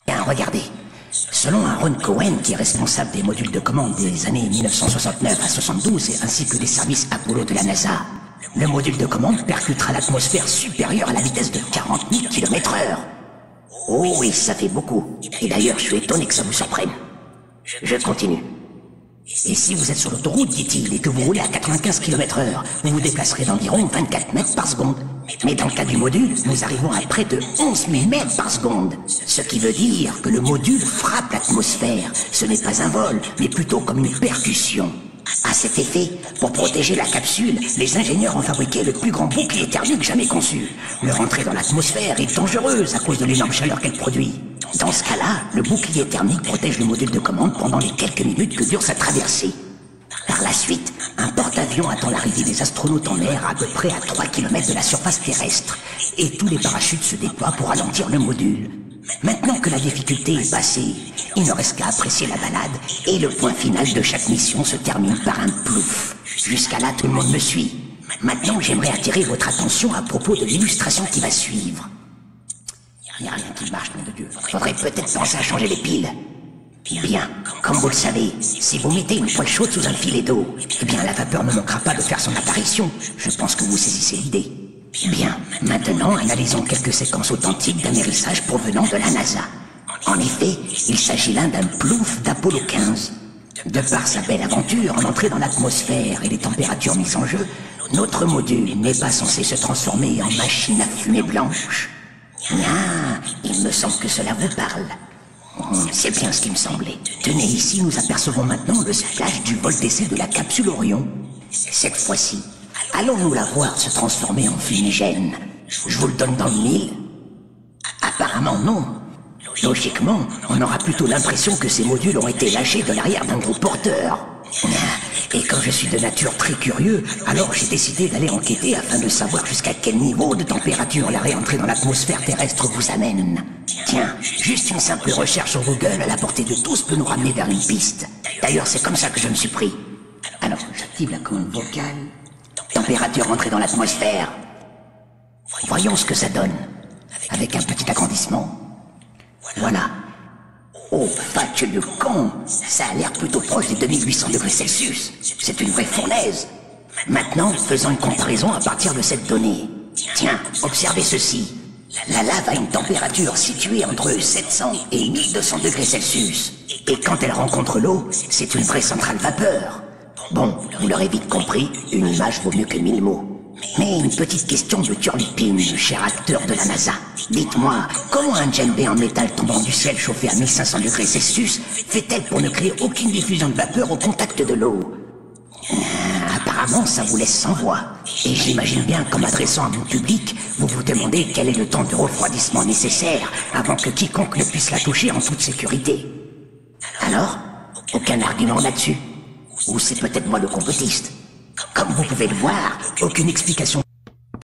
Bien, regardez. Selon Aaron Cohen, qui est responsable des modules de commande des années 1969 à 72, ainsi que des services Apollo de la NASA, le module de commande percutera l'atmosphère supérieure à la vitesse de 40 000 km/h. Oh oui, ça fait beaucoup. Et d'ailleurs, je suis étonné que ça vous surprenne. Je continue. Et si vous êtes sur l'autoroute, dit-il, et que vous roulez à 95 km/h, vous vous déplacerez d'environ 24 mètres par seconde. Mais dans le cas du module, nous arrivons à près de 11 000 mètres par seconde. Ce qui veut dire que le module frappe l'atmosphère. Ce n'est pas un vol, mais plutôt comme une percussion. À cet effet, pour protéger la capsule, les ingénieurs ont fabriqué le plus grand bouclier thermique jamais conçu. Leur entrée dans l'atmosphère est dangereuse à cause de l'énorme chaleur qu'elle produit. Dans ce cas-là, le bouclier thermique protège le module de commande pendant les quelques minutes que dure sa traversée. Par la suite, un porte-avions attend l'arrivée des astronautes en mer à peu près à 3 km de la surface terrestre. Et tous les parachutes se déploient pour ralentir le module. Maintenant que la difficulté est passée, il ne reste qu'à apprécier la balade et le point final de chaque mission se termine par un plouf. Jusqu'à là, tout le monde me suit. Maintenant, j'aimerais attirer votre attention à propos de l'illustration qui va suivre. Il n'y a rien qui marche, nom de Dieu. Faudrait peut-être penser à changer les piles. Bien, comme vous le savez, si vous mettez une poêle chaude sous un filet d'eau, eh bien la vapeur ne manquera pas de faire son apparition. Je pense que vous saisissez l'idée. Bien, maintenant analysons quelques séquences authentiques d'amérissage provenant de la NASA. En effet, il s'agit là d'un plouf d'Apollo 15. De par sa belle aventure en entrée dans l'atmosphère et les températures mises en jeu, notre module n'est pas censé se transformer en machine à fumée blanche. Ah, il me semble que cela vous parle. C'est bien ce qui me semblait. Tenez, ici nous apercevons maintenant le splash du vol d'essai de la capsule Orion. Cette fois-ci, allons-nous la voir se transformer en fumigène? Je vous le donne dans le mille? Apparemment non. Logiquement, on aura plutôt l'impression que ces modules ont été lâchés de l'arrière d'un gros porteur. Et comme je suis de nature très curieux, alors j'ai décidé d'aller enquêter afin de savoir jusqu'à quel niveau de température la réentrée dans l'atmosphère terrestre vous amène. Tiens, juste une simple recherche sur Google à la portée de tous peut nous ramener vers une piste. D'ailleurs, c'est comme ça que je me suis pris. Alors, j'active la commande vocale. Température entrée dans l'atmosphère. Voyons ce que ça donne. Avec un petit agrandissement. Voilà. Oh, fatche de con! Ça a l'air plutôt proche des 2800 degrés Celsius. C'est une vraie fournaise. Maintenant, faisons une comparaison à partir de cette donnée. Tiens, observez ceci. La lave a une température située entre 700 et 1200 degrés Celsius. Et quand elle rencontre l'eau, c'est une vraie centrale vapeur. Bon, vous l'aurez vite compris, une image vaut mieux que 1000 mots. Mais une petite question de turlupine, cher acteur de la NASA. Dites-moi, comment un djembé en métal tombant du ciel chauffé à 1500 degrés Celsius fait-elle pour ne créer aucune diffusion de vapeur au contact de l'eau? Apparemment, ça vous laisse sans voix. Et j'imagine bien qu'en m'adressant à mon public, vous vous demandez quel est le temps de refroidissement nécessaire avant que quiconque ne puisse la toucher en toute sécurité. Alors, aucun argument là-dessus? Ou c'est peut-être moi le complotiste? Comme vous pouvez le voir, aucune explication